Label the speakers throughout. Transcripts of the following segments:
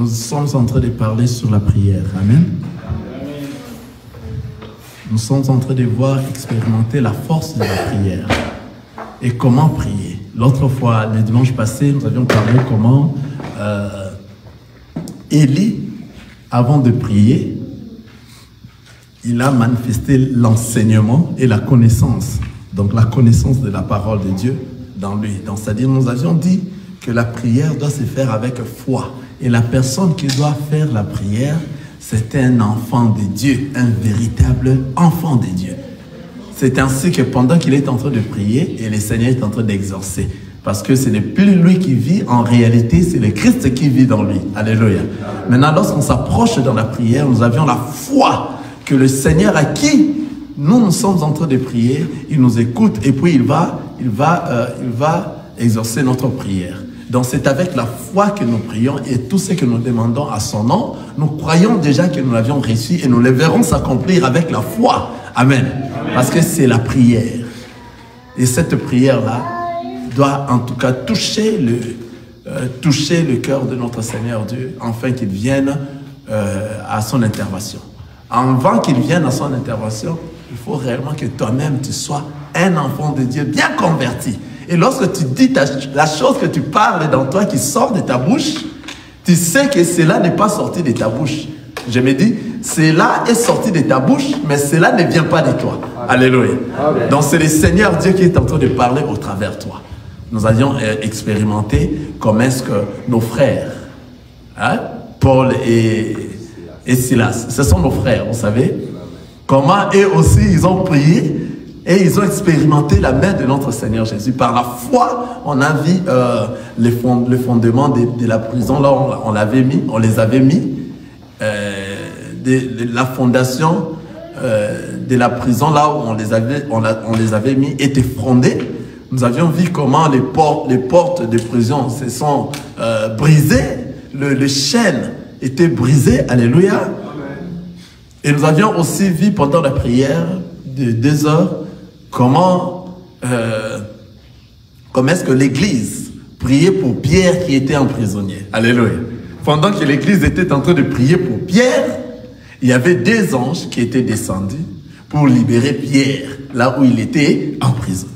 Speaker 1: Nous sommes en train de parler sur la prière. Amen. Nous sommes en train de voir expérimenter la force de la prière. Et comment prier. L'autre fois, le dimanche passé, nous avions parlé comment Élie, avant de prier, il a manifesté l'enseignement et la connaissance. Donc la connaissance de la parole de Dieu dans lui. Donc c'est-à-dire, nous avions dit que la prière doit se faire avec foi. Et la personne qui doit faire la prière, c'est un enfant de Dieu, un véritable enfant de Dieu. C'est ainsi que pendant qu'il est en train de prier, et le Seigneur est en train d'exaucer. Parce que ce n'est plus lui qui vit, en réalité, c'est le Christ qui vit dans lui. Alléluia. Maintenant, lorsqu'on s'approche dans la prière, nous avions la foi que le Seigneur à qui nous sommes en train de prier, il nous écoute et puis il va exaucer notre prière. Donc c'est avec la foi que nous prions et tout ce que nous demandons à son nom, nous croyons déjà que nous l'avions reçu et nous le verrons s'accomplir avec la foi. Amen. Amen. Parce que c'est la prière. Et cette prière-là doit en tout cas toucher le cœur de notre Seigneur Dieu, afin qu'il vienne à son intervention. Avant qu'il vienne à son intervention, il faut réellement que toi-même tu sois un enfant de Dieu bien converti. Et lorsque tu dis la chose que tu parles dans toi qui sort de ta bouche, tu sais que cela n'est pas sorti de ta bouche. Je me dis, cela est sorti de ta bouche, mais cela ne vient pas de toi. Alléluia. Amen. Donc c'est le Seigneur Dieu qui est en train de parler au travers de toi. Nous avions expérimenté comment est-ce que nos frères, Paul et Silas, ce sont nos frères, vous savez, comment eux aussi ils ont prié. Et ils ont expérimenté la main de notre Seigneur Jésus. Par la foi, on a vu le fondement de la prison. Là, on les avait mis. La fondation de la prison, là où on les avait mis, était fondée. Nous avions vu comment les portes de prison se sont brisées. Les chaînes étaient brisées. Alléluia. Et nous avions aussi vu pendant la prière de 2 heures, comment est-ce que l'Église priait pour Pierre qui était emprisonné. Alléluia. Pendant que l'Église était en train de prier pour Pierre, il y avait 2 anges qui étaient descendus pour libérer Pierre, là où il était emprisonné.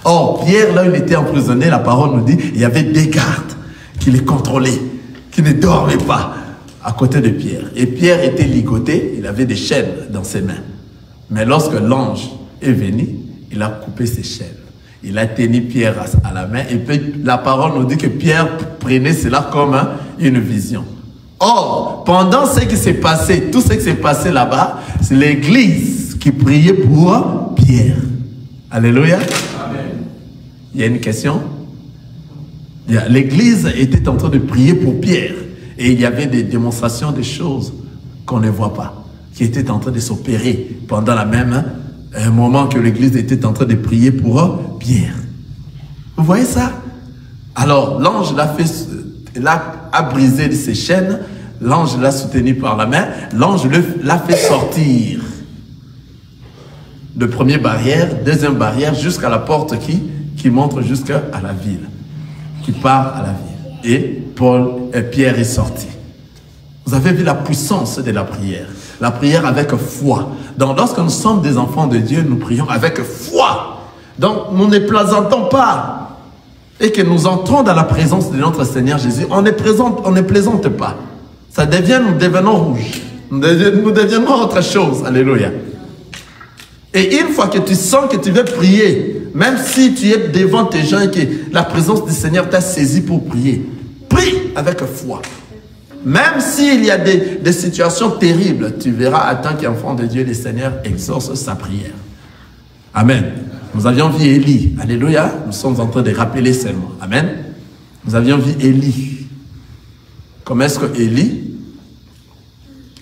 Speaker 1: Or, Pierre, là où il était emprisonné, la parole nous dit, il y avait 2 gardes qui les contrôlaient, qui ne dormaient pas à côté de Pierre. Et Pierre était ligoté, il avait des chaînes dans ses mains. Mais lorsque l'ange est venu, il a coupé ses chaînes. Il a tenu Pierre à la main. Et puis la parole nous dit que Pierre prenait cela comme une vision. Or, pendant ce qui s'est passé, tout ce qui s'est passé là-bas, c'est l'Église qui priait pour Pierre. Alléluia. Amen. Il y a une question? L'Église était en train de prier pour Pierre. Et il y avait des démonstrations de choses qu'on ne voit pas, qui étaient en train de s'opérer pendant la même moment que l'Église était en train de prier pour Pierre. Vous voyez ça? Alors, l'ange a brisé ses chaînes, l'ange l'a soutenu par la main, l'ange l'a fait sortir de première barrière, deuxième barrière, jusqu'à la porte qui montre jusqu'à la ville, qui part à la ville. Et Pierre est sorti. Vous avez vu la puissance de la prière. La prière avec foi. Donc, lorsque nous sommes des enfants de Dieu, nous prions avec foi. Donc, nous ne plaisantons pas. Et que nous entrons dans la présence de notre Seigneur Jésus, on ne plaisante pas. Ça devient, nous devenons rouges. Nous devenons autre chose. Alléluia. Et une fois que tu sens que tu veux prier, même si tu es devant tes gens et que la présence du Seigneur t'a saisi pour prier, prie avec foi. Même s'il y a des situations terribles, tu verras, en tant qu'enfant de Dieu, le Seigneur exauce sa prière. Amen. Nous avions vu Élie. Alléluia. Nous sommes en train de rappeler seulement. Amen. Nous avions vu Élie. Comment est-ce que Élie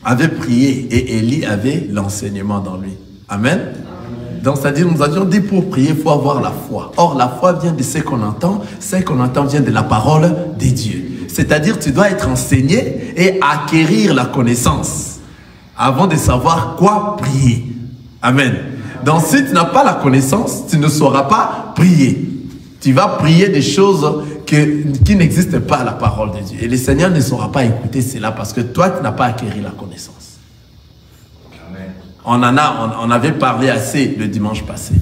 Speaker 1: avait prié et Élie avait l'enseignement dans lui. Amen. Donc, c'est-à-dire, nous avions dit pour prier, il faut avoir la foi. Or, la foi vient de ce qu'on entend. Ce qu'on entend vient de la parole de Dieu. C'est-à-dire, tu dois être enseigné et acquérir la connaissance avant de savoir quoi prier. Amen. Donc, si tu n'as pas la connaissance, tu ne sauras pas prier. Tu vas prier des choses qui n'existent pas à la parole de Dieu. Et le Seigneur ne saura pas écouter cela parce que toi, tu n'as pas acquis la connaissance. Amen. On avait parlé assez le dimanche passé.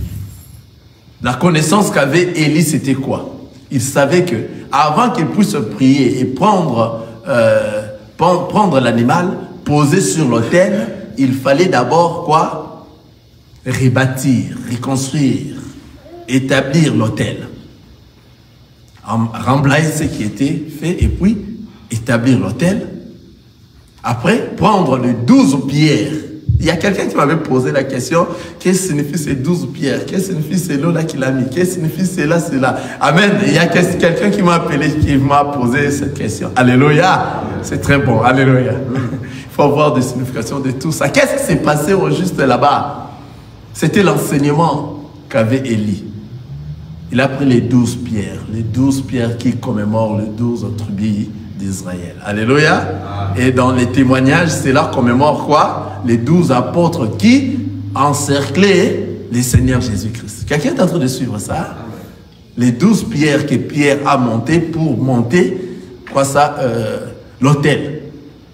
Speaker 1: La connaissance qu'avait Élie, c'était quoi? Il savait que avant qu'il puisse prier et prendre l'animal, poser sur l'autel, il fallait d'abord quoi? Rebâtir, reconstruire, établir l'autel. Remplacer ce qui était fait et puis établir l'autel. Après, prendre les 12 pierres. Il y a quelqu'un qui m'avait posé la question, qu'est-ce que signifie ces 12 pierres? Qu'est-ce que signifie ces lots-là qu'il a mis? Qu'est-ce que signifie cela, cela? Amen. Il y a quelqu'un qui m'a appelé, qui m'a posé cette question. Alléluia. C'est très bon. Alléluia. Il faut avoir des significations de tout ça. Qu'est-ce qui s'est passé au juste là-bas? C'était l'enseignement qu'avait Élie. Il a pris les 12 pierres qui commémorent les 12 tribus d'Israël. Alléluia. Et dans les témoignages, c'est là commémore quoi? Les 12 apôtres qui encerclaient le Seigneur Jésus-Christ. Quelqu'un est en train de suivre ça? Les 12 pierres que Pierre a montées pour monter quoi ça? L'autel.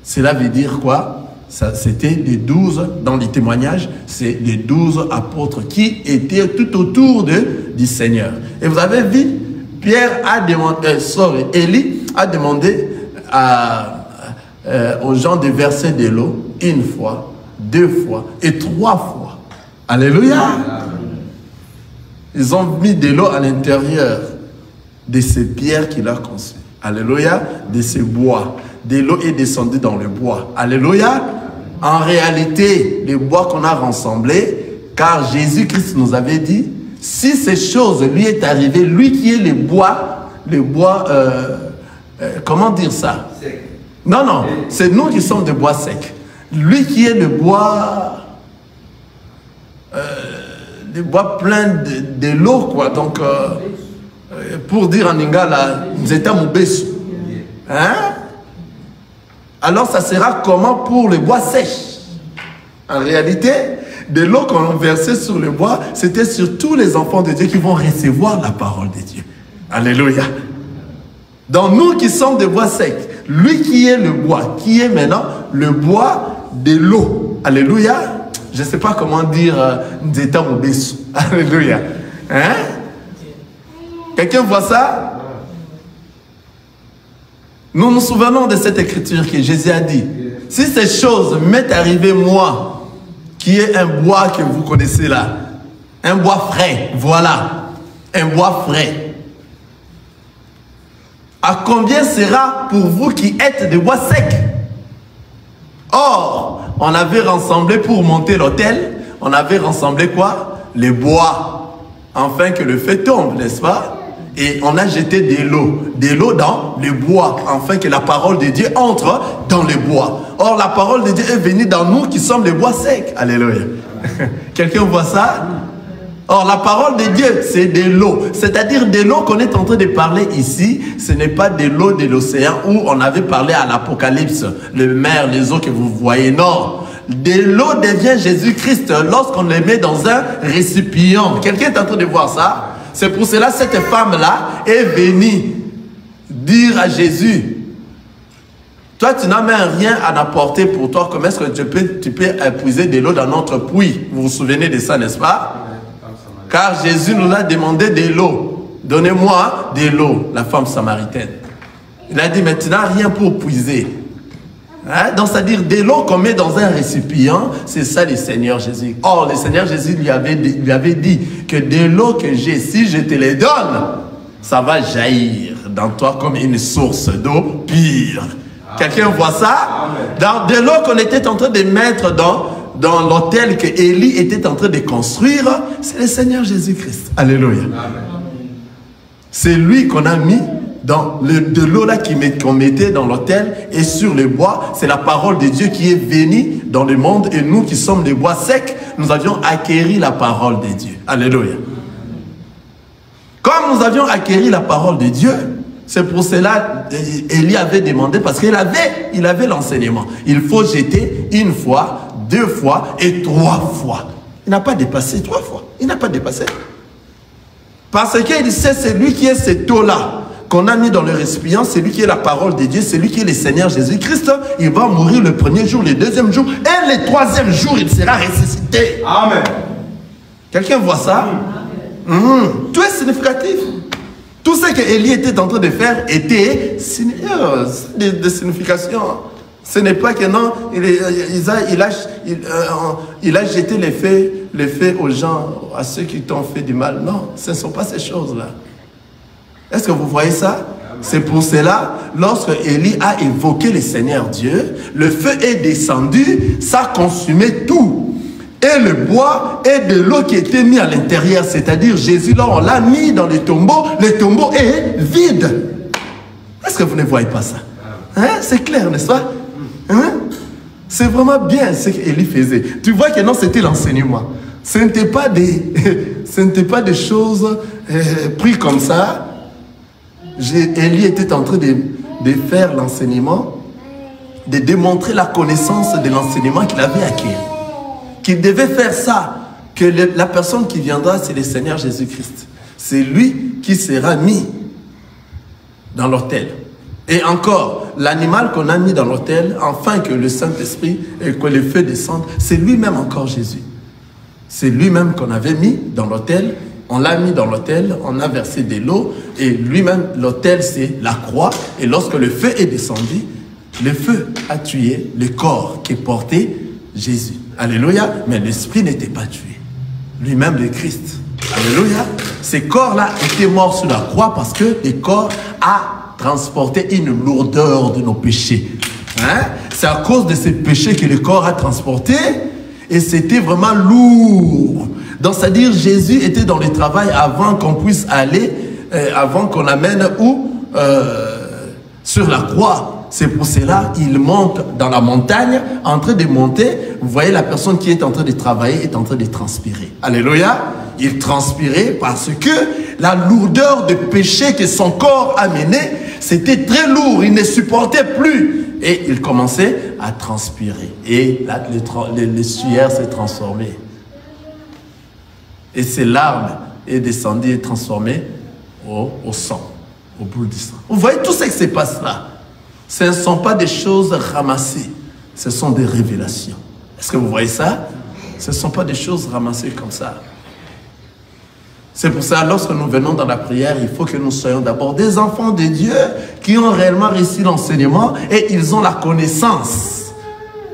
Speaker 1: Cela veut dire quoi? C'était les 12, dans les témoignages, c'est les 12 apôtres qui étaient tout autour du Seigneur. Et vous avez vu, Élie a demandé aux gens de verser de l'eau 1 fois, 2 fois et 3 fois. Alléluia! Ils ont mis de l'eau à l'intérieur de ces pierres qu'il a conçues. Alléluia! De ces bois. De l'eau est descendue dans le bois. Alléluia! En réalité, le bois qu'on a rassemblé, car Jésus-Christ nous avait dit, si ces choses lui est arrivées, lui qui est le bois, comment dire ça? Sec. Non, non, c'est nous qui sommes de bois secs. Lui qui est le bois plein de l'eau, quoi. Donc, pour dire en lingala, nous étions moubessu. Hein? Alors, ça sera comment pour le bois sèche? En réalité, de l'eau qu'on versait sur le bois, c'était sur tous les enfants de Dieu qui vont recevoir la parole de Dieu. Alléluia. Donc, nous qui sommes des bois secs, lui qui est le bois, qui est maintenant le bois de l'eau. Alléluia. Je ne sais pas comment dire nous étions moubessu. Alléluia. Hein? Quelqu'un voit ça? Nous nous souvenons de cette écriture que Jésus a dit. Si ces choses m'est arrivé moi, qui est un bois que vous connaissez là, un bois frais, voilà, un bois frais. À combien sera pour vous qui êtes des bois secs? Or, on avait rassemblé pour monter l'autel, on avait rassemblé quoi? Les bois, afin que le feu tombe, n'est-ce pas? Et on a jeté de l'eau dans le bois, afin que la parole de Dieu entre dans le bois. Or, la parole de Dieu est venue dans nous qui sommes les bois secs. Alléluia. Quelqu'un voit ça? Or, la parole de Dieu, c'est de l'eau. C'est-à-dire de l'eau qu'on est en train de parler ici, ce n'est pas de l'eau de l'océan où on avait parlé à l'Apocalypse, le mer, les eaux que vous voyez. Non. De l'eau devient Jésus-Christ lorsqu'on le met dans un récipient. Quelqu'un est en train de voir ça? C'est pour cela que cette femme-là est venue dire à Jésus, toi, tu n'as même rien à apporter pour toi. Comment est-ce que tu peux épuiser de l'eau dans notre puits? Vous vous souvenez de ça, n'est-ce pas? Car Jésus nous a demandé de l'eau. Donnez-moi de l'eau, la femme samaritaine. Il a dit, mais tu n'as rien pour puiser. Hein? Donc, c'est-à-dire de l'eau qu'on met dans un récipient, c'est ça le Seigneur Jésus. Or, le Seigneur Jésus lui avait dit que de l'eau que j'ai, si je te les donne, ça va jaillir dans toi comme une source d'eau pure. Quelqu'un voit ça? Dans de l'eau qu'on était en train de mettre dans l'autel que Élie était en train de construire, c'est le Seigneur Jésus-Christ. Alléluia. C'est lui qu'on a mis dans de l'eau là qu'on mettait dans l'autel et sur les bois. C'est la parole de Dieu qui est venue dans le monde et nous qui sommes des bois secs, nous avions acquéri la parole de Dieu. Alléluia. Comme nous avions acquéri la parole de Dieu, c'est pour cela Élie avait demandé, parce qu'il avait l'enseignement. Il faut jeter 1 fois, 2 fois et 3 fois. Il n'a pas dépassé 3 fois. Il n'a pas dépassé. Parce qu'il sait, c'est lui qui est cette eau-là qu'on a mis dans le récipient, c'est lui qui est la parole de Dieu, c'est lui qui est le Seigneur Jésus-Christ. Il va mourir le premier jour, le deuxième jour, et le troisième jour, il sera ressuscité.
Speaker 2: Amen.
Speaker 1: Quelqu'un voit ça? Tout est significatif. Tout ce que Élie était en train de faire était de signification. Ce n'est pas que non, il a jeté les faits aux gens, à ceux qui t'ont fait du mal. Non, ce ne sont pas ces choses-là. Est-ce que vous voyez ça? C'est pour cela, lorsque Élie a évoqué le Seigneur Dieu, le feu est descendu, ça consumait tout. Et le bois et de l'eau qui était mis à l'intérieur, c'est-à-dire Jésus, là, on l'a mis dans le tombeau est vide. Est-ce que vous ne voyez pas ça? Hein? C'est clair, n'est-ce pas? Hein? C'est vraiment bien ce qu'Élie faisait. Tu vois que non, c'était l'enseignement. Ce n'était pas des choses prises comme ça. Élie était en train de faire l'enseignement, de démontrer la connaissance de l'enseignement qu'il avait acquis. Qu'il devait faire ça, que la personne qui viendra, c'est le Seigneur Jésus-Christ. C'est lui qui sera mis dans l'autel. Et encore, l'animal qu'on a mis dans l'autel, afin que le Saint-Esprit et que le feu descende, c'est lui-même encore Jésus. C'est lui-même qu'on avait mis dans l'autel. On l'a mis dans l'autel, on a versé de l'eau, et lui-même, l'autel, c'est la croix. Et lorsque le feu est descendu, le feu a tué le corps qui portait Jésus. Alléluia. Mais l'esprit n'était pas tué. Lui-même, le Christ. Alléluia. Ces corps-là étaient morts sur la croix parce que le corps a transporté une lourdeur de nos péchés. Hein? C'est à cause de ces péchés que le corps a transporté, et c'était vraiment lourd. Donc, c'est-à-dire, Jésus était dans le travail avant qu'on puisse aller, avant qu'on l'amène sur la croix. C'est pour cela qu'il monte dans la montagne, en train de monter. Vous voyez, la personne qui est en train de travailler est en train de transpirer. Alléluia. Il transpirait parce que la lourdeur de péché que son corps a mené, c'était très lourd. Il ne supportait plus. Et il commençait à transpirer. Et là, le suaire s'est transformé. Et ces larmes est descendu et transformé au sang, au bout du sang. Vous voyez tout ce qui se passe là. Ce ne sont pas des choses ramassées, ce sont des révélations. Est-ce que vous voyez ça? Ce ne sont pas des choses ramassées comme ça. C'est pour ça, lorsque nous venons dans la prière, il faut que nous soyons d'abord des enfants de Dieu qui ont réellement reçu l'enseignement et ils ont la connaissance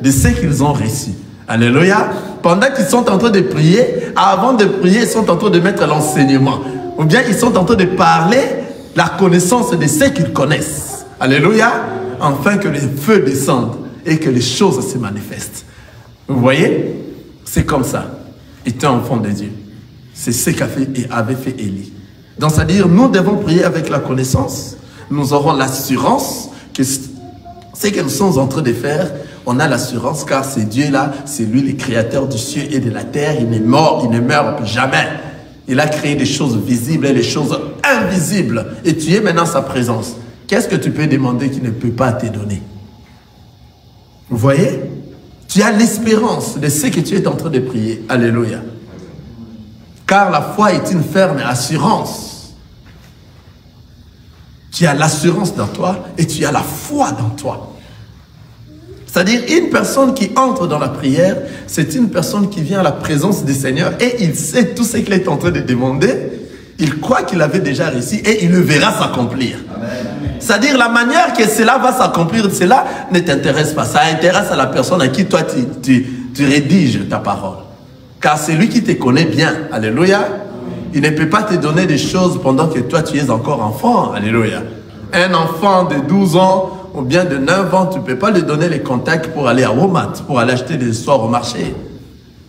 Speaker 1: de ce qu'ils ont reçu. Alléluia. Pendant qu'ils sont en train de prier, avant de prier, ils sont en train de mettre l'enseignement. Ou bien ils sont en train de parler la connaissance de ce qu'ils connaissent. Alléluia. Afin que les feux descendent et que les choses se manifestent. Vous voyez? C'est comme ça. Il était enfant de Dieu. C'est ce qu'avait fait Élie. Donc, c'est-à-dire, nous devons prier avec la connaissance. Nous aurons l'assurance que ce que nous sommes en train de faire, on a l'assurance car c'est Dieu-là, c'est lui le créateur du ciel et de la terre. Il est mort, il ne meurt jamais. Il a créé des choses visibles et des choses invisibles. Et tu es maintenant sa présence. Qu'est-ce que tu peux demander qu'il ne peut pas te donner? Vous voyez? Tu as l'espérance de ce que tu es en train de prier. Alléluia. Car la foi est une ferme assurance. Tu as l'assurance dans toi et tu as la foi dans toi. C'est-à-dire, une personne qui entre dans la prière, c'est une personne qui vient à la présence du Seigneur et il sait tout ce qu'il est en train de demander. Il croit qu'il avait déjà réussi et il le verra s'accomplir. C'est-à-dire, la manière que cela va s'accomplir, cela ne t'intéresse pas. Ça intéresse à la personne à qui toi tu rédiges ta parole. Car c'est lui qui te connaît bien. Alléluia. Il ne peut pas te donner des choses pendant que toi tu es encore enfant. Alléluia. Un enfant de 12 ans ou bien de 9 ans, tu ne peux pas lui donner les contacts pour aller à Walmart, pour aller acheter des soirs au marché.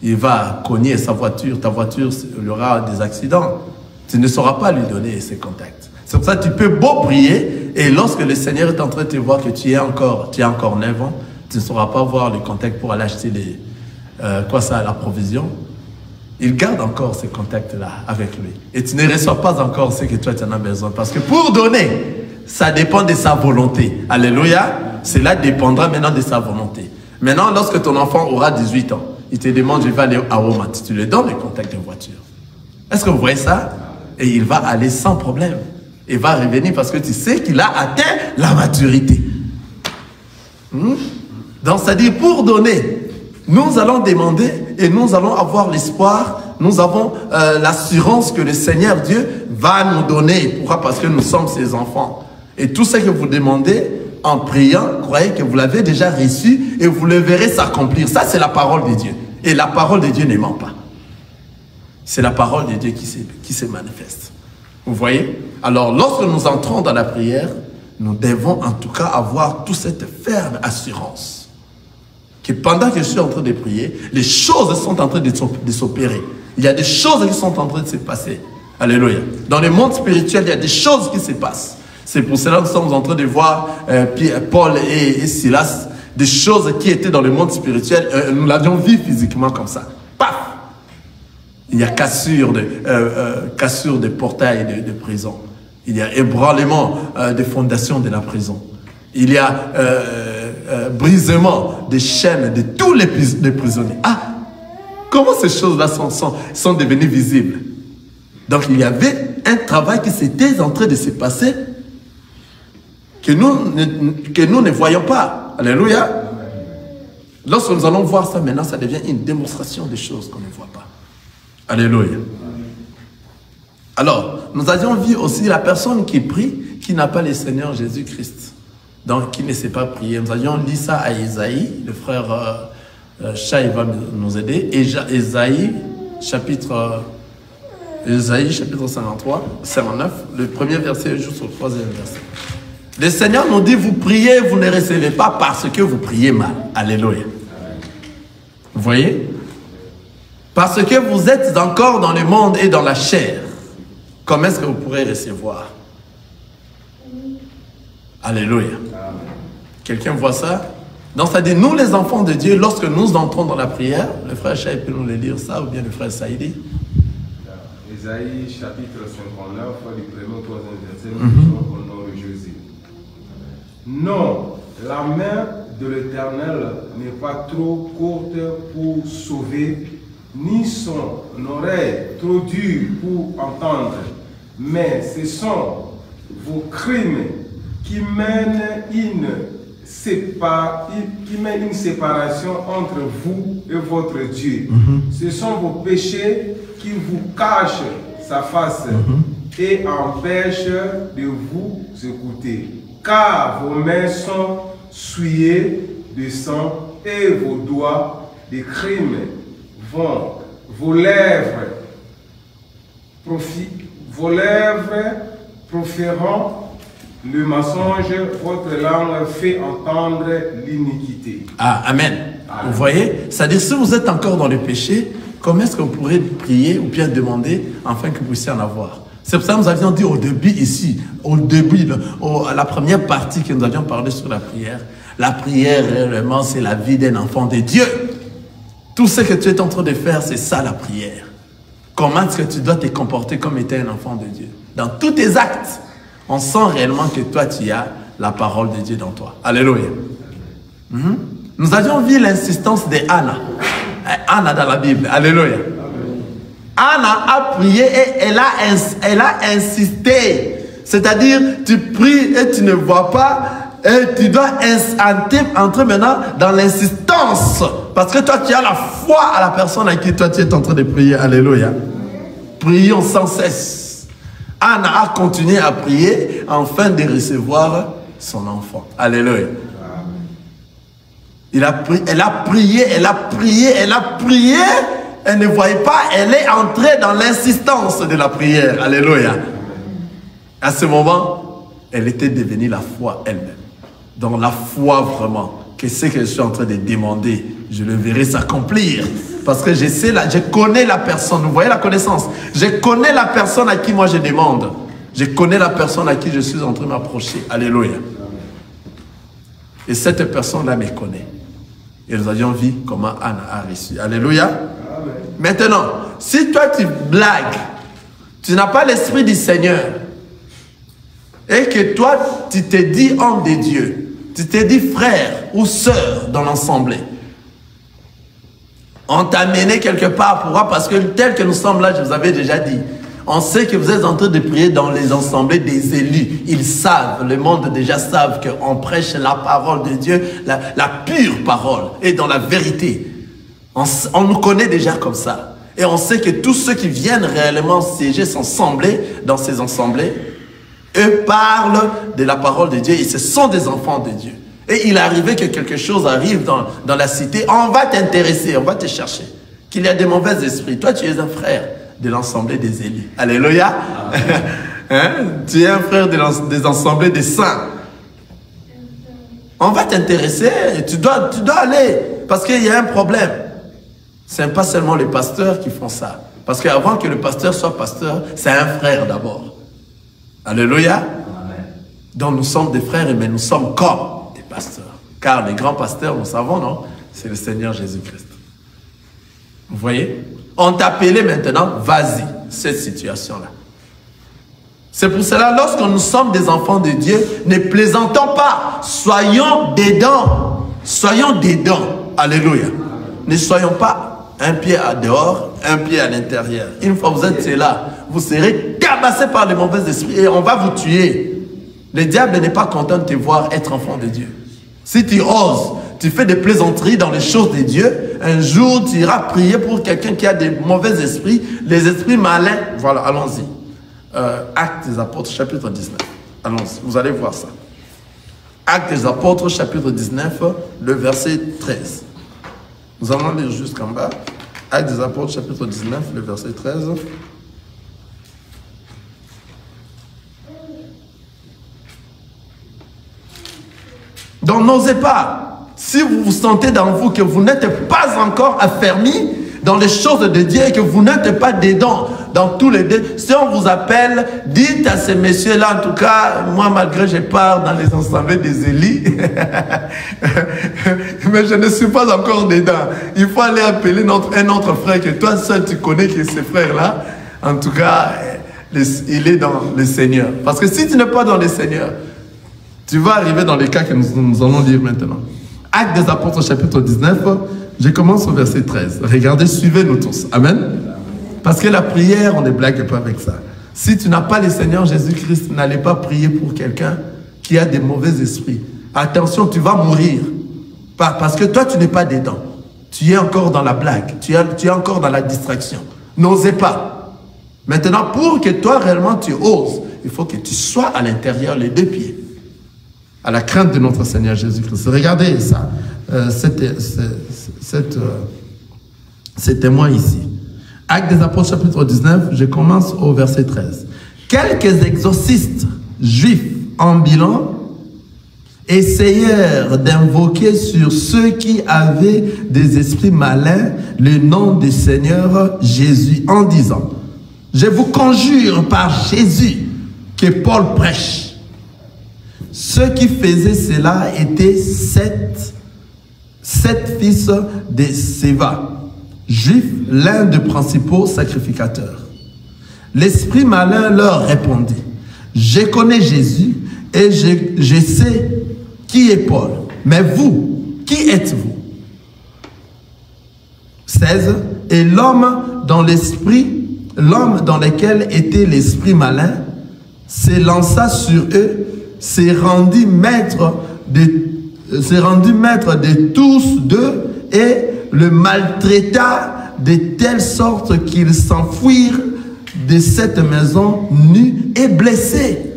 Speaker 1: Il va cogner sa voiture, ta voiture, il y aura des accidents. Tu ne sauras pas lui donner ces contacts. C'est pour ça que tu peux beau prier et lorsque le Seigneur est en train de te voir que tu as encore 9 ans, tu ne sauras pas voir les contacts pour aller acheter la provision. Il garde encore ces contacts-là avec lui. Et tu ne reçois pas encore ce que toi tu en as besoin. Parce que pour donner, ça dépend de sa volonté. Alléluia. Cela dépendra maintenant de sa volonté. Maintenant, lorsque ton enfant aura 18 ans, il te demande, je vais aller à Walmart. Tu lui donnes les contacts de voiture. Est-ce que vous voyez ça? Et il va aller sans problème. Il va revenir parce que tu sais qu'il a atteint la maturité. Donc, c'est-à-dire, pour donner, nous allons demander et nous allons avoir l'espoir, nous avons l'assurance que le Seigneur Dieu va nous donner. Pourquoi? Parce que nous sommes ses enfants. Et tout ce que vous demandez en priant, croyez que vous l'avez déjà reçu et vous le verrez s'accomplir. Ça, c'est la parole de Dieu. Et la parole de Dieu ne ment pas. C'est la parole de Dieu qui se manifeste. Vous voyez? Alors, lorsque nous entrons dans la prière, nous devons en tout cas avoir toute cette ferme assurance que pendant que je suis en train de prier, les choses sont en train de s'opérer. Il y a des choses qui sont en train de se passer. Alléluia. Dans le monde spirituel, il y a des choses qui se passent. C'est pour cela que nous sommes en train de voir Paul et Silas, des choses qui étaient dans le monde spirituel. Nous l'avions vu physiquement comme ça. Paf! Il y a cassure de portails de prison. Il y a ébranlement des fondations de la prison. Il y a brisement des chaînes de tous les prisonniers. Ah! Comment ces choses-là sont devenues visibles? Donc il y avait un travail qui s'était en train de se passer que nous ne voyons pas. Alléluia. Lorsque nous allons voir ça maintenant, ça devient une démonstration des choses qu'on ne voit pas. Alléluia. Alors, nous avions vu aussi la personne qui prie, qui n'a pas le Seigneur Jésus-Christ. Donc, qui ne sait pas prier. Nous avions lu ça à Isaïe. Le frère Chai va nous aider. Et Isaïe, chapitre 53, 59, le premier verset jusqu'au troisième verset. Le Seigneur nous dit, vous priez, vous ne recevez pas parce que vous priez mal. Alléluia. Vous voyez? Parce que vous êtes encore dans le monde et dans la chair. Comment est-ce que vous pourrez recevoir? Alléluia. Quelqu'un voit ça? Donc, c'est-à-dire, nous les enfants de Dieu, lorsque nous entrons dans la prière, le frère Chai peut nous le lire ça, ou bien le frère Saïdi.
Speaker 2: Isaïe chapitre 59, du premier au troisième verset, nous disons au nom de Jésus. Non, la main de l'Éternel n'est pas trop courte pour sauver, ni son oreille trop dure pour entendre, mais ce sont vos crimes qui mènent une séparation entre vous et votre Dieu. Ce sont vos péchés qui vous cachent sa face et empêchent de vous écouter. Car vos mains sont souillées de sang et vos doigts de crime vont. Vos lèvres proférant le mensonge, votre langue fait entendre l'iniquité.
Speaker 1: Ah, amen. Vous voyez? C'est-à-dire, si vous êtes encore dans le péché, comment est-ce que vous pourrez prier ou bien demander afin que vous puissiez en avoir? C'est pour ça que nous avions dit au début ici, à la première partie que nous avions parlé sur la prière réellement c'est la vie d'un enfant de Dieu. Tout ce que tu es en train de faire, c'est ça la prière. Comment est-ce que tu dois te comporter comme étant un enfant de Dieu? Dans tous tes actes, on sent réellement que toi tu as la parole de Dieu dans toi. Alléluia. Nous avions vu l'insistance de Anna. Anna dans la Bible. Alléluia. Anna a prié et elle a insisté. C'est-à-dire, tu pries et tu ne vois pas. Et tu dois entrer maintenant dans l'insistance. Parce que toi, tu as la foi à la personne à qui toi, tu es en train de prier. Alléluia. Prions sans cesse. Anna a continué à prier afin de recevoir son enfant. Alléluia. Elle a prié. Elle ne voyait pas, elle est entrée dans l'insistance de la prière. Alléluia. À ce moment, elle était devenue la foi elle-même. Dans la foi vraiment, que ce que je suis en train de demander, je le verrai s'accomplir. Parce que je connais la personne, vous voyez la connaissance. Je connais la personne à qui moi je demande. Je connais la personne à qui je suis en train de m'approcher. Alléluia. Et cette personne-là me connaît. Et nous avions vu comment Anna a reçu. Alléluia. Maintenant, si toi tu blagues, tu n'as pas l'esprit du Seigneur, et que toi tu te dis homme de Dieu, tu te dis frère ou sœur dans l'assemblée, on t'a amené quelque part, pourquoi? Parce que tel que nous sommes là, je vous avais déjà dit, On sait que vous êtes en train de prier dans les assemblées des élus. Ils savent, le monde déjà savent qu'on prêche la parole de Dieu, la pure parole, et dans la vérité. On nous connaît déjà comme ça. Et on sait que tous ceux qui viennent réellement siéger, s'assembler dans ces assemblées, eux parlent de la parole de Dieu et ce sont des enfants de Dieu. Et il est arrivé que quelque chose arrive dans la cité, on va t'intéresser, on va te chercher. Qu'il y a des mauvais esprits. Toi, tu es un frère de l'assemblée des élus. Alléluia. Hein? Tu es un frère des assemblées des saints. On va t'intéresser, tu dois aller, parce qu'il y a un problème. Ce n'est pas seulement les pasteurs qui font ça. Parce qu'avant que le pasteur soit pasteur, c'est un frère d'abord. Alléluia. Amen. Donc nous sommes des frères, mais nous sommes comme des pasteurs. Car les grands pasteurs, nous savons, non? C'est le Seigneur Jésus-Christ. Vous voyez? On t'appelait maintenant, vas-y, cette situation-là. C'est pour cela, lorsque nous sommes des enfants de Dieu, ne plaisantons pas. Soyons dedans. Soyons dedans. Alléluia. Ne soyons pas un pied à dehors, un pied à l'intérieur. Une fois que vous êtes là, vous serez tabassé par les mauvais esprits et on va vous tuer. Le diable n'est pas content de te voir être enfant de Dieu. Si tu oses, tu fais des plaisanteries dans les choses de Dieu, un jour tu iras prier pour quelqu'un qui a des mauvais esprits, les esprits malins. Voilà, allons-y. Actes des Apôtres, chapitre 19. Allons-y, vous allez voir ça. Actes des Apôtres, chapitre 19, le verset 13. Nous allons lire jusqu'en bas. Actes des Apôtres, chapitre 19, le verset 13. Donc n'osez pas. Si vous vous sentez dans vous que vous n'êtes pas encore affermi dans les choses de Dieu et que vous n'êtes pas dedans, dans tous les deux, si on vous appelle, dites à ces messieurs-là, en tout cas, moi malgré je pars dans les assemblées des élus, mais je ne suis pas encore dedans. Il faut aller appeler un autre frère que toi seul tu connais que ce frère-là, en tout cas, il est dans le Seigneur. Parce que si tu n'es pas dans le Seigneur, tu vas arriver dans les cas que nous allons lire maintenant. Actes des Apôtres, chapitre 19, je commence au verset 13. Regardez, suivez-nous tous. Amen. Parce que la prière, on ne blague pas avec ça. Si tu n'as pas le Seigneur Jésus-Christ, n'allez pas prier pour quelqu'un qui a des mauvais esprits. Attention, tu vas mourir. Parce que toi, tu n'es pas dedans. Tu es encore dans la blague. Tu es encore dans la distraction. N'osez pas. Maintenant, pour que toi, réellement, tu oses, il faut que tu sois à l'intérieur, les deux pieds. À la crainte de notre Seigneur Jésus-Christ. Regardez ça, ces témoins ici. Actes des Apôtres, chapitre 19, je commence au verset 13. Quelques exorcistes juifs ambulants essayèrent d'invoquer sur ceux qui avaient des esprits malins le nom du Seigneur Jésus en disant, « Je vous conjure par Jésus que Paul prêche. » Ceux qui faisaient cela étaient sept fils de Séva, juifs, l'un des principaux sacrificateurs. L'esprit malin leur répondit, « Je connais Jésus et je sais qui est Paul. Mais vous, qui êtes-vous » 16. Et l'homme dans lequel était l'esprit malin s'élança sur eux, s'est rendu maître de tous deux et le maltraita de telle sorte qu'ils s'enfuirent de cette maison nus et blessés.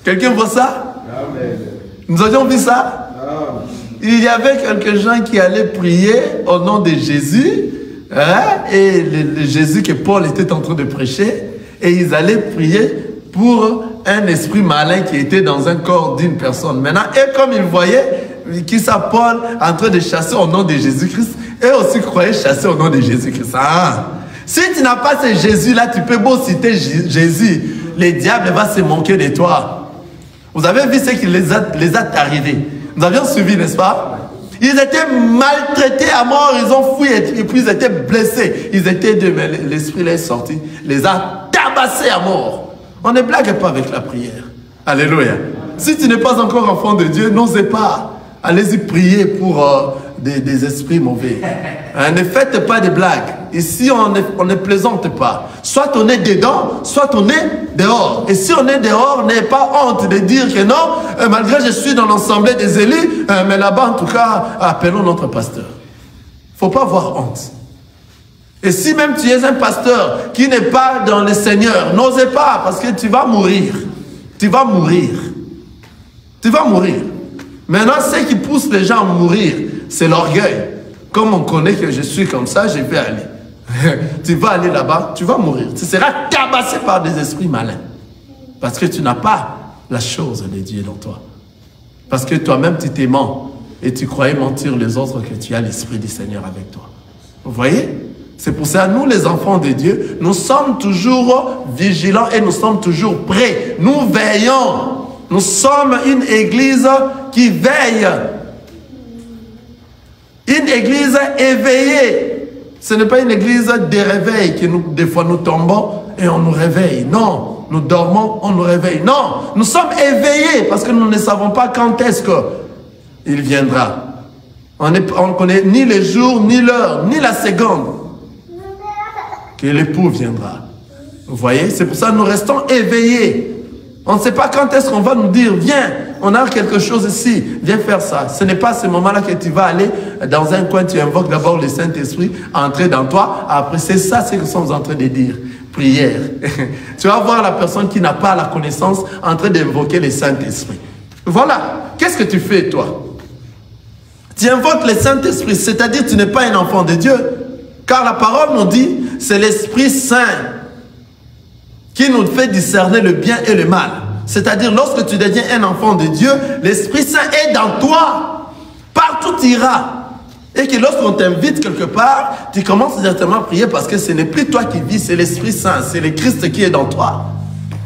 Speaker 1: Quelqu'un voit ça? Amen. Nous avions vu ça? Amen. Il y avait quelques gens qui allaient prier au nom de Jésus, hein, et le Jésus que Paul était en train de prêcher, et ils allaient prier pour un esprit malin qui était dans un corps d'une personne. Maintenant, et comme ils voyaient qui ça Paul en train de chasser au nom de Jésus-Christ, eux aussi croyaient chasser au nom de Jésus-Christ. Ah. Si tu n'as pas ce Jésus-là, tu peux beau citer Jésus, le diable va se moquer de toi. Vous avez vu ce qui les a arrivés. Nous avions suivi, n'est-ce pas? Ils étaient maltraités à mort, ils ont fui et puis ils étaient blessés. Ils étaient deux, mais l'esprit les est sorti, les a tabassés à mort. On ne blague pas avec la prière. Alléluia. Si tu n'es pas encore enfant de Dieu, n'osez pas. Allez-y prier pour des esprits mauvais. Ne faites pas des blagues. Ici, on ne plaisante pas. Soit on est dedans, soit on est dehors. Et si on est dehors, n'ayez pas honte de dire que non, malgré que je suis dans l'assemblée des élus, mais là-bas, en tout cas, appelons notre pasteur. Il ne faut pas avoir honte. Et si même tu es un pasteur qui n'est pas dans le Seigneur, n'osez pas, parce que tu vas mourir. Tu vas mourir. Tu vas mourir. Maintenant, ce qui pousse les gens à mourir, c'est l'orgueil. Comme on connaît que je suis comme ça, je vais aller. Tu vas aller là-bas, tu vas mourir. Tu seras tabassé par des esprits malins. Parce que tu n'as pas la chose de Dieu dans toi. Parce que toi-même, tu t'es mens. Et tu croyais mentir les autres que tu as l'Esprit du Seigneur avec toi. Vous voyez? C'est pour ça, nous les enfants de Dieu, nous sommes toujours vigilants et nous sommes toujours prêts. Nous veillons. Nous sommes une église qui veille. Une église éveillée. Ce n'est pas une église de réveil que nous, des fois nous tombons et on nous réveille. Non, nous dormons, on nous réveille. Non, nous sommes éveillés parce que nous ne savons pas quand est-ce qu'il viendra. On ne connaît ni les jours, ni l'heure, ni la seconde que l'époux viendra. Vous voyez, c'est pour ça que nous restons éveillés. On ne sait pas quand est-ce qu'on va nous dire, viens, on a quelque chose ici, viens faire ça. Ce n'est pas à ce moment-là que tu vas aller dans un coin, tu invoques d'abord le Saint-Esprit, entrer dans toi. Après, c'est ça ce que nous sommes en train de dire. Prière. Tu vas voir la personne qui n'a pas la connaissance en train d'invoquer le Saint-Esprit. Voilà. Qu'est-ce que tu fais, toi? Tu invoques le Saint-Esprit, c'est-à-dire tu n'es pas un enfant de Dieu. Car la parole nous dit, c'est l'Esprit Saint qui nous fait discerner le bien et le mal. C'est-à-dire, lorsque tu deviens un enfant de Dieu, l'Esprit Saint est dans toi. Partout tu iras. Et que lorsqu'on t'invite quelque part, tu commences directement à prier parce que ce n'est plus toi qui vis, c'est l'Esprit Saint, c'est le Christ qui est dans toi.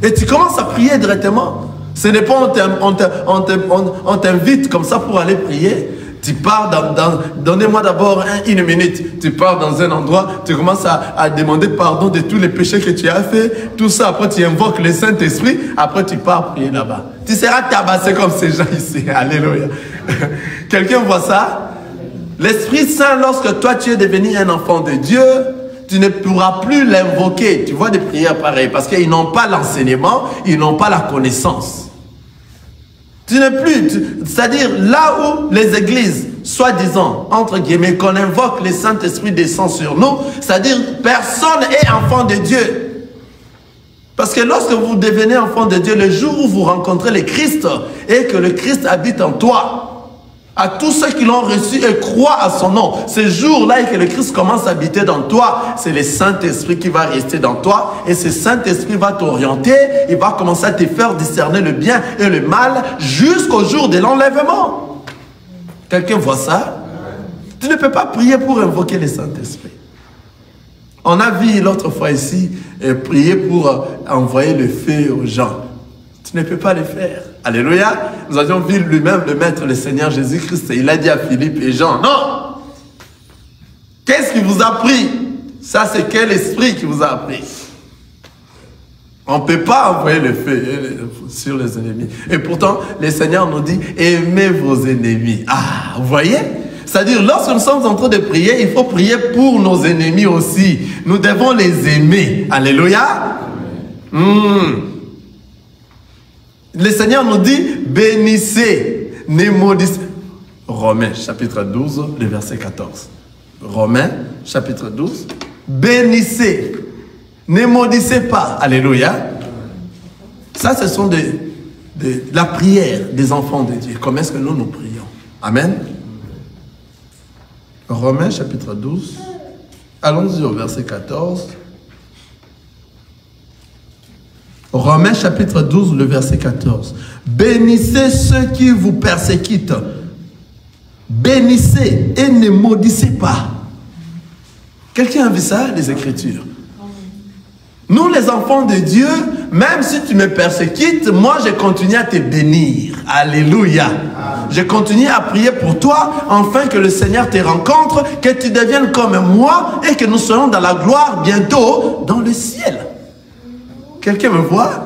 Speaker 1: Et tu commences à prier directement. Ce n'est pas on t'invite comme ça pour aller prier. Tu pars donnez-moi d'abord une minute. Tu pars dans un endroit, tu commences à demander pardon de tous les péchés que tu as fait. Tout ça, après tu invoques le Saint-Esprit. Après tu pars prier là-bas. Tu seras tabassé comme ces gens ici. Alléluia. Quelqu'un voit ça? L'Esprit Saint, lorsque toi tu es devenu un enfant de Dieu, tu ne pourras plus l'invoquer. Tu vois des prières pareilles parce qu'ils n'ont pas l'enseignement, ils n'ont pas la connaissance. Tu n'es plus, c'est-à-dire là où les églises, soi-disant, entre guillemets, qu'on invoque le Saint-Esprit descend sur nous, c'est-à-dire personne est enfant de Dieu. Parce que lorsque vous devenez enfant de Dieu, le jour où vous rencontrez le Christ et que le Christ habite en toi, à tous ceux qui l'ont reçu et croient à son nom, ce jour-là et que le Christ commence à habiter dans toi, c'est le Saint-Esprit qui va rester dans toi et ce Saint-Esprit va t'orienter, il va commencer à te faire discerner le bien et le mal jusqu'au jour de l'enlèvement. Quelqu'un voit ça? Tu ne peux pas prier pour invoquer le Saint-Esprit. On a vu l'autre fois ici prier pour envoyer le feu aux gens. Tu ne peux pas le faire. Alléluia. Nous avions vu lui-même le Maître, le Seigneur Jésus-Christ. Il a dit à Philippe et Jean, non. Qu'est-ce qui vous a pris? Ça, c'est quel esprit qui vous a appris? On ne peut pas envoyer le feu sur les ennemis. Et pourtant, le Seigneur nous dit, aimez vos ennemis. Ah, vous voyez? C'est-à-dire, lorsque nous sommes en train de prier, il faut prier pour nos ennemis aussi. Nous devons les aimer. Alléluia. Le Seigneur nous dit, bénissez, ne maudissez. Romains, chapitre 12, le verset 14. Romains, chapitre 12. Bénissez, ne maudissez pas. Alléluia. Ça, ce sont la prière des enfants de Dieu. Comment est-ce que nous prions? Amen. Romains, chapitre 12. Allons-y au verset 14. Romains chapitre 12, le verset 14. Bénissez ceux qui vous persécutent. Bénissez et ne maudissez pas. Quelqu'un a vu ça, les Écritures? Nous, les enfants de Dieu, même si tu me persécutes, moi, je continue à te bénir. Alléluia. Je continue à prier pour toi, afin que le Seigneur te rencontre, que tu deviennes comme moi et que nous soyons dans la gloire bientôt dans le ciel. Quelqu'un me voit?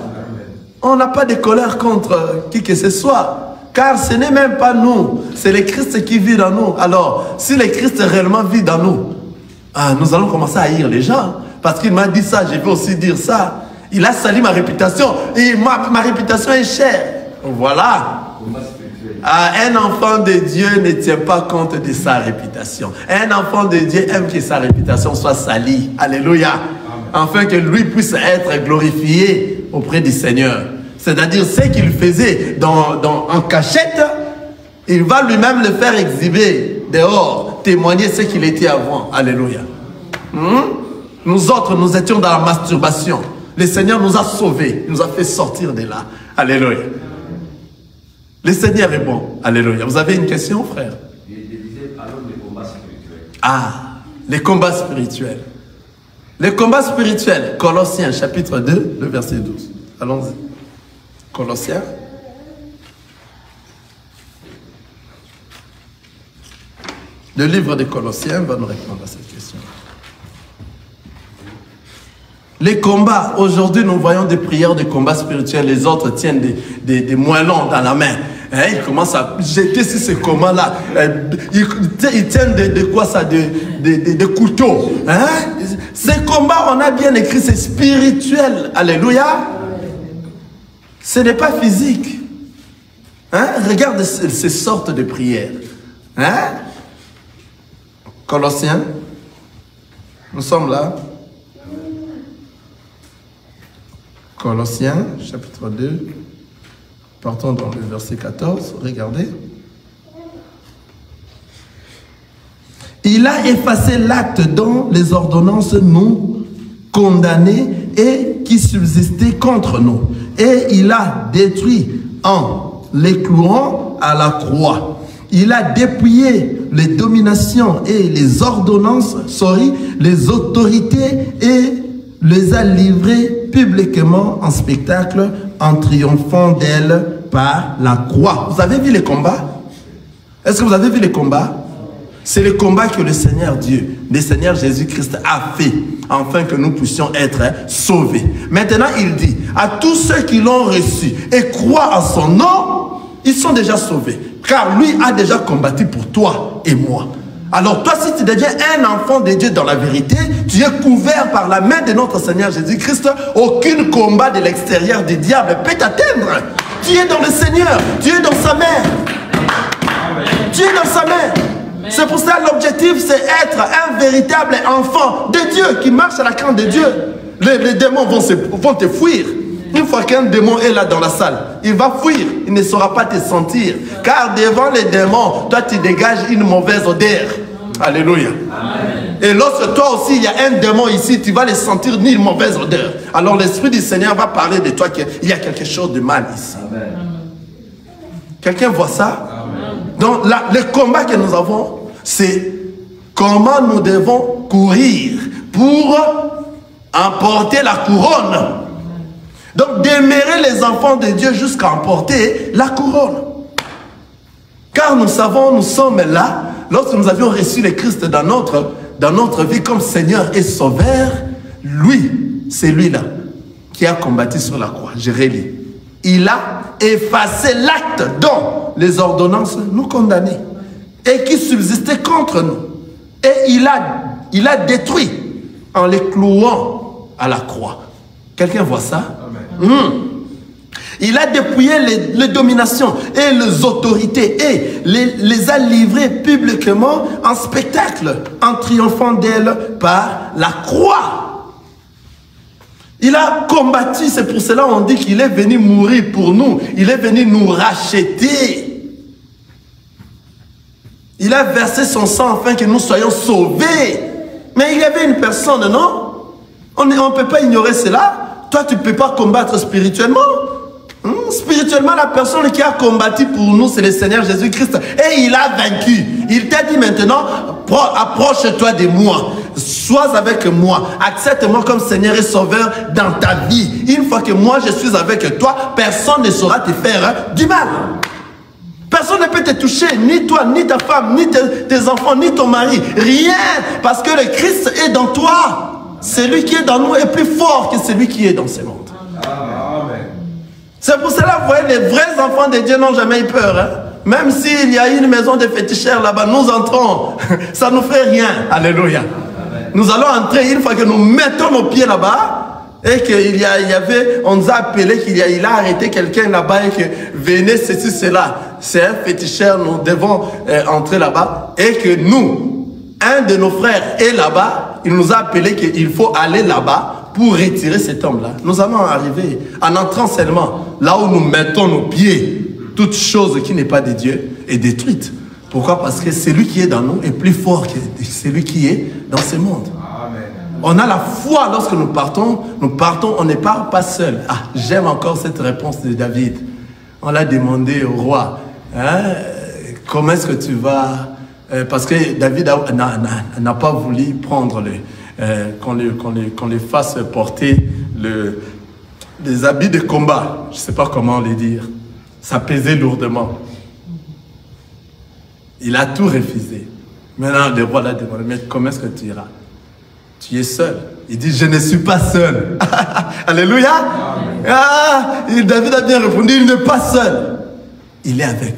Speaker 1: On n'a pas de colère contre qui que ce soit. Car ce n'est même pas nous, c'est le Christ qui vit dans nous. Alors, si le Christ réellement vit dans nous, nous allons commencer à haïr les gens. Parce qu'il m'a dit ça, je vais aussi dire ça. Il a sali ma réputation. Et ma réputation est chère. Voilà. Un enfant de Dieu ne tient pas compte de sa réputation. Un enfant de Dieu aime que sa réputation soit salie. Alléluia. Afin que lui puisse être glorifié auprès du Seigneur. C'est-à-dire ce qu'il faisait en cachette, il va lui-même le faire exhiber dehors, témoigner ce qu'il était avant. Alléluia. Nous autres, nous étions dans la masturbation. Le Seigneur nous a sauvés, nous a fait sortir de là. Alléluia. Le Seigneur est bon. Alléluia. Vous avez une question, frère?
Speaker 3: Je disais alors les combats spirituels.
Speaker 1: Les combats spirituels. Les combats spirituels. Colossiens chapitre 2, le verset 12. Allons-y. Colossiens. Le livre de Colossiens va nous répondre à cette question. Les combats, aujourd'hui nous voyons des prières de combats spirituels, les autres tiennent des moellons dans la main. Ils commencent à jeter sur ces combats-là. Ils tiennent de quoi ça? De couteaux. Ces combats, on a bien écrit, c'est spirituel. Alléluia. Ce n'est pas physique. Regarde ces sortes de prières. Colossiens. Nous sommes là. Colossiens, chapitre 2. Partons dans le verset 14. Regardez. Il a effacé l'acte dont les ordonnances nous condamnaient et qui subsistait contre nous. Et il a détruit en les clouant à la croix. Il a dépouillé les dominations et les ordonnances, les autorités et les a livrées publiquement en spectacle en triomphant d'elles par la croix. Vous avez vu les combats? Est-ce que vous avez vu les combats? C'est le combat que le Seigneur Dieu, le Seigneur Jésus-Christ a fait, afin que nous puissions être sauvés. Maintenant, il dit, à tous ceux qui l'ont reçu et croient en son nom, ils sont déjà sauvés. Car lui a déjà combattu pour toi et moi. Alors toi, si tu deviens un enfant de Dieu dans la vérité, tu es couvert par la main de notre Seigneur Jésus-Christ. Aucun combat de l'extérieur du diable peut t'atteindre. Tu es dans le Seigneur, tu es dans sa main. Tu es dans sa main. C'est pour ça l'objectif, c'est être un véritable enfant de Dieu qui marche à la crainte de Dieu. Les démons vont te fuir. Une fois qu'un démon est là dans la salle, il va fuir, il ne saura pas te sentir. Car devant les démons, toi tu dégages une mauvaise odeur. Alléluia. Amen. Et lorsque toi aussi il y a un démon ici, tu vas le sentir ni une mauvaise odeur. Alors l'Esprit du Seigneur va parler de toi qu'il y a quelque chose de mal ici. Quelqu'un voit ça? Amen. Donc le combat que nous avons, c'est comment nous devons courir pour emporter la couronne. Donc demeurer les enfants de Dieu jusqu'à emporter la couronne. Car nous savons, nous sommes là, lorsque nous avions reçu le Christ dans notre vie comme Seigneur et Sauveur, lui, c'est lui-là qui a combattu sur la croix. Je relis. Il a effacé l'acte dont les ordonnances nous condamnaient et qui subsistait contre nous. Et il a détruit en les clouant à la croix. Quelqu'un voit ça? Il a dépouillé les dominations et les autorités et les a livrées publiquement en spectacle, en triomphant d'elles par la croix. Il a combattu, c'est pour cela on dit qu'il est venu mourir pour nous. Il est venu nous racheter. Il a versé son sang afin que nous soyons sauvés. Mais il y avait une personne, non? On ne peut pas ignorer cela. Toi, tu ne peux pas combattre spirituellement. Spirituellement, la personne qui a combattu pour nous, c'est le Seigneur Jésus-Christ. Et il a vaincu. Il t'a dit maintenant, approche-toi de moi. Sois avec moi. Accepte-moi comme Seigneur et Sauveur dans ta vie. Une fois que moi, je suis avec toi, personne ne saura te faire du mal. Personne ne peut te toucher, ni toi, ni ta femme, ni tes enfants, ni ton mari. Rien. Parce que le Christ est dans toi. Celui qui est dans nous est plus fort que celui qui est dans ce monde.
Speaker 2: Amen.
Speaker 1: C'est pour cela, vous voyez, les vrais enfants de Dieu n'ont jamais eu peur. Hein? Même s'il y a une maison de féticheurs là-bas, nous entrons. Ça ne nous fait rien. Alléluia. Nous allons entrer une fois que nous mettons nos pieds là-bas et qu'il y avait, on nous a appelé, il a arrêté quelqu'un là-bas et que venez ceci, cela. C'est un féticheur, nous devons entrer là-bas et que nous, un de nos frères est là-bas, il nous a appelé qu'il faut aller là-bas pour retirer cet homme-là. Nous allons arriver en entrant seulement là où nous mettons nos pieds. Toute chose qui n'est pas de Dieu est détruite. Pourquoi? Parce que celui qui est dans nous est plus fort que celui qui est dans ce monde. Amen. On a la foi lorsque nous partons, on ne part pas seul. Ah, j'aime encore cette réponse de David. On l'a demandé au roi, hein, comment est-ce que tu vas... parce que David n'a pas voulu prendre qu'on les fasse porter les habits de combat. Je ne sais pas comment les dire. Ça pesait lourdement. Il a tout refusé. Maintenant, le roi l'a demandé, mais comment est-ce que tu iras? Tu es seul. Il dit, je ne suis pas seul. Alléluia. Ah, David a bien répondu, il n'est pas seul. Il est avec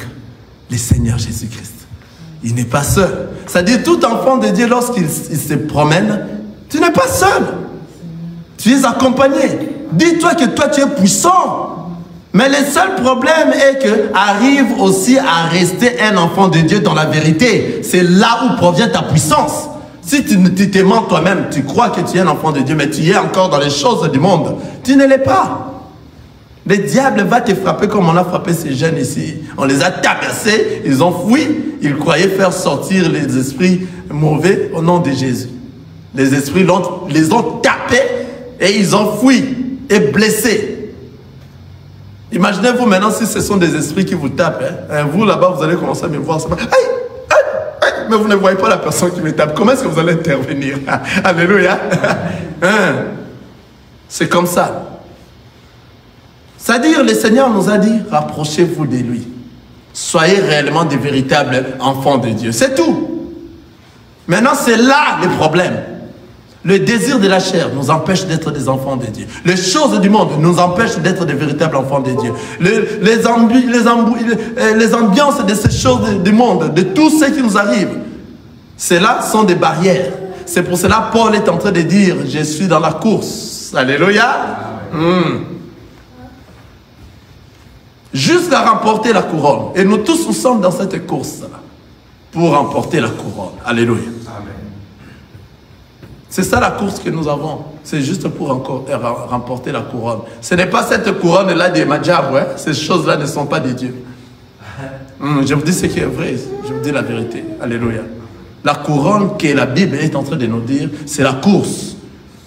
Speaker 1: le Seigneur Jésus-Christ. Il n'est pas seul. C'est-à-dire, tout enfant de Dieu, lorsqu'il se promène, tu n'es pas seul. Tu es accompagné. Dis-toi que toi, tu es puissant. Mais le seul problème est que arrive aussi à rester un enfant de Dieu dans la vérité. C'est là où provient ta puissance. Si tu te mens toi-même, tu crois que tu es un enfant de Dieu, mais tu es encore dans les choses du monde, tu ne l'es pas. Le diable va te frapper comme on a frappé ces jeunes ici. On les a tabassés, ils ont fui. Ils croyaient faire sortir les esprits mauvais au nom de Jésus. Les esprits les ont tapés et ils ont fui et blessés. Imaginez-vous maintenant si ce sont des esprits qui vous tapent. Hein? Vous là-bas, vous allez commencer à me voir. Mais vous ne voyez pas la personne qui me tape. Comment est-ce que vous allez intervenir? Alléluia. Hein? C'est comme ça. C'est-à-dire, le Seigneur nous a dit, rapprochez-vous de lui. Soyez réellement des véritables enfants de Dieu. C'est tout. Maintenant, c'est là le problème. Le désir de la chair nous empêche d'être des enfants de Dieu. Les choses du monde nous empêchent d'être des véritables enfants de Dieu. Les ambiances de ces choses du monde, de tout ce qui nous arrive, cela sont des barrières. C'est pour cela que Paul est en train de dire, je suis dans la course. Alléluia. Jusqu'à remporter la couronne. Et nous tous, nous sommes dans cette course-là pour remporter la couronne. Alléluia. C'est ça la course que nous avons. C'est juste pour remporter la couronne. Ce n'est pas cette couronne-là des Madjab. Hein? Ces choses-là ne sont pas de Dieu. Je vous dis ce qui est vrai. Je vous dis la vérité. Alléluia. La couronne que la Bible est en train de nous dire, c'est la course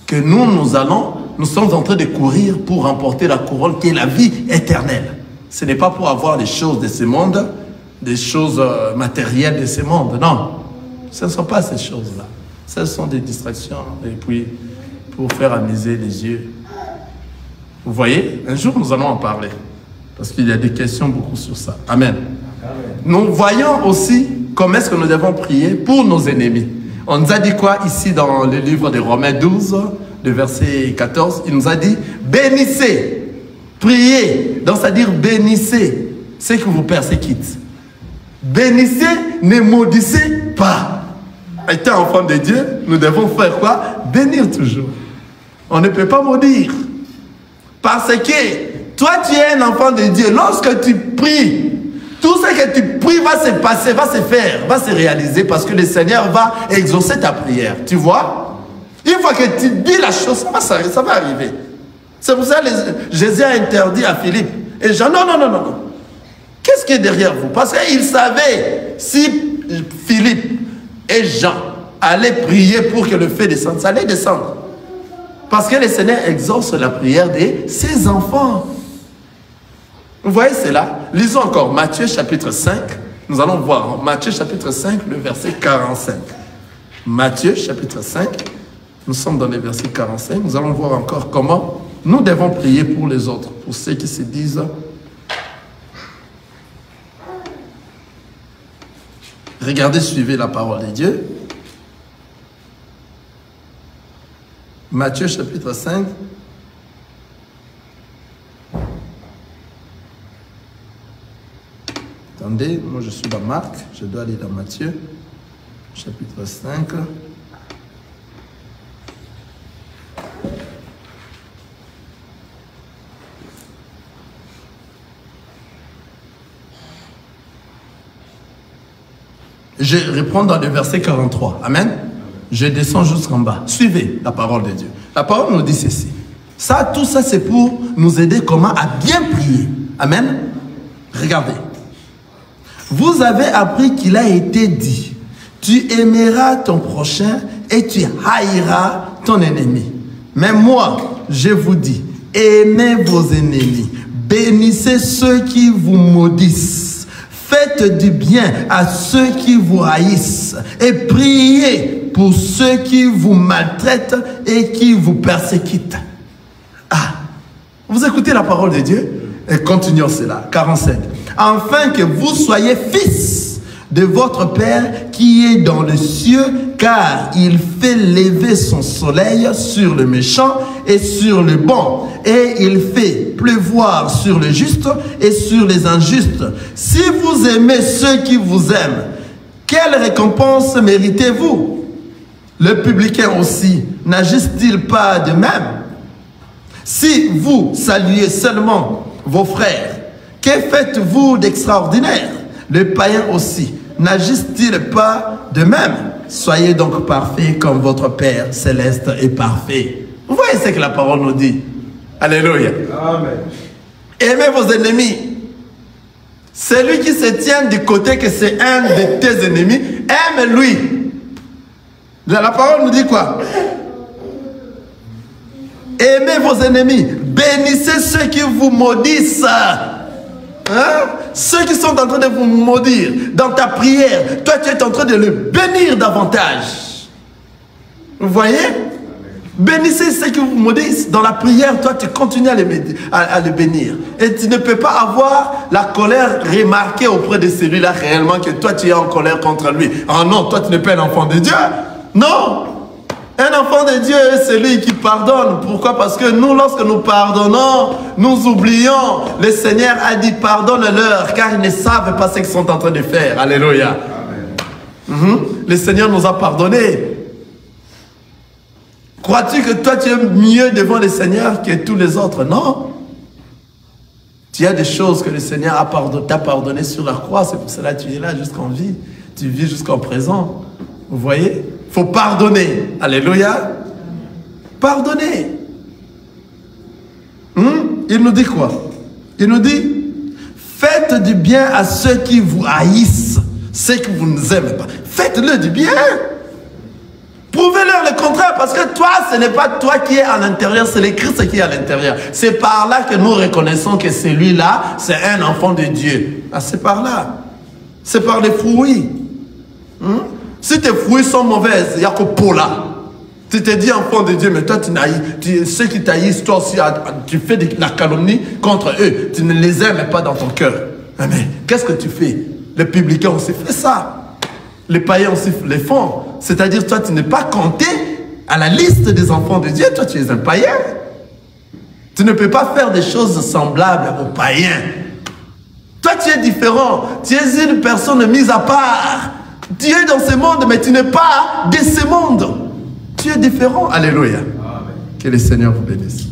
Speaker 1: que nous sommes en train de courir pour remporter la couronne qui est la vie éternelle. Ce n'est pas pour avoir les choses de ce monde, des choses matérielles de ce monde. Non. Ce ne sont pas ces choses-là. Ce sont des distractions et puis pour faire amuser les yeux. Vous voyez, un jour nous allons en parler parce qu'il y a des questions beaucoup sur ça. Amen. Nous voyons aussi comment est-ce que nous devons prier pour nos ennemis. On nous a dit quoi ici dans le livre de Romains 12, le verset 14? Il nous a dit bénissez, priez. Donc ça veut dire bénissez ceux qui vous persécutent. Bénissez, ne maudissez pas. Étant enfant de Dieu, nous devons faire quoi? Bénir toujours. On ne peut pas maudire. Parce que toi, tu es un enfant de Dieu. Lorsque tu pries, tout ce que tu pries va se passer, va se faire, va se réaliser parce que le Seigneur va exaucer ta prière. Tu vois? Une fois que tu dis la chose, ça va arriver. C'est pour ça que Jésus a interdit à Philippe. Et Jean, non. Qu'est-ce qui est derrière vous? Parce qu'il savait si Philippe et Jean allaient prier pour que le feu descende, ça allait descendre. Parce que le Seigneur exauce la prière de ses enfants. Vous voyez cela? Lisons encore Matthieu chapitre 5. Nous allons voir Matthieu chapitre 5, le verset 45. Matthieu chapitre 5, nous sommes dans le verset 45. Nous allons voir encore comment nous devons prier pour les autres, pour ceux qui se disent... Regardez, suivez la parole de Dieu. Matthieu chapitre 5. Attendez, moi je suis dans Marc, je dois aller dans Matthieu, chapitre 5. Je reprends dans le verset 43. Amen. Je descends jusqu'en bas. Suivez la parole de Dieu. La parole nous dit ceci. Ça, tout ça, c'est pour nous aider comment à bien prier. Amen. Regardez. Vous avez appris qu'il a été dit, tu aimeras ton prochain et tu haïras ton ennemi. Mais moi, je vous dis, aimez vos ennemis, bénissez ceux qui vous maudissent, faites du bien à ceux qui vous haïssent et priez pour ceux qui vous maltraitent et qui vous persécutent. Ah, vous écoutez la parole de Dieu? Et continuons cela. 47. Afin que vous soyez fils de votre Père qui est dans les cieux, car il fait lever son soleil sur le méchant et sur le bon, et il fait pleuvoir sur le juste et sur les injustes. Si vous aimez ceux qui vous aiment, quelle récompense méritez-vous? Le publicain aussi n'agissent-ils pas de même? Si vous saluez seulement vos frères, que faites-vous d'extraordinaire? Les païens aussi n'agissent-ils pas de même? Soyez donc parfaits comme votre Père céleste est parfait. Vous voyez ce que la parole nous dit? Alléluia.
Speaker 2: Amen.
Speaker 1: Aimez vos ennemis. Celui qui se tient du côté que c'est un de tes ennemis, aime-lui. La parole nous dit quoi? Aimez vos ennemis. Bénissez ceux qui vous maudissent. Hein? Ceux qui sont en train de vous maudire dans ta prière, toi tu es en train de le bénir davantage. Vous voyez? Bénissez ceux qui vous maudissent. Dans la prière, toi tu continues à le bénir. Et tu ne peux pas avoir la colère remarquée auprès de celui-là réellement que toi tu es en colère contre lui. Ah non, toi tu n'es pas un enfant de Dieu. Non! Un enfant de Dieu est celui qui pardonne. Pourquoi? Parce que nous, lorsque nous pardonnons, nous oublions. Le Seigneur a dit pardonne-leur car ils ne savent pas ce qu'ils sont en train de faire. Alléluia. Le Seigneur nous a pardonné. Crois-tu que toi tu es mieux devant le Seigneur que tous les autres? Non. Tu as des choses que le Seigneur t'a pardonné sur la croix. C'est pour cela que tu es là jusqu'en vie. Tu vis jusqu'en présent. Vous voyez? Il faut pardonner. Alléluia. Pardonner. Il nous dit quoi? Il nous dit, faites du bien à ceux qui vous haïssent, ceux qui vous ne aiment pas. Faites-le du bien. Prouvez-leur le contraire, parce que toi, ce n'est pas toi qui es à l'intérieur, c'est le Christ qui est à l'intérieur. C'est par là que nous reconnaissons que celui-là, c'est un enfant de Dieu. Ah, c'est par là. C'est par les fruits. Si tes fruits sont mauvaises, il n'y a que pour là. Tu te dis enfant de Dieu, mais toi, ceux qui t'haïssent, toi aussi, tu fais de la calomnie contre eux. Tu ne les aimes pas dans ton cœur. Mais qu'est-ce que tu fais? Les publicains aussi font ça. Les païens aussi le font. C'est-à-dire, toi, tu n'es pas compté à la liste des enfants de Dieu. Toi, tu es un païen. Tu ne peux pas faire des choses semblables aux païens. Toi, tu es différent. Tu es une personne mise à part. Tu es dans ce monde, mais tu n'es pas de ce monde. Tu es différent. Alléluia. Amen. Que le Seigneur vous bénisse.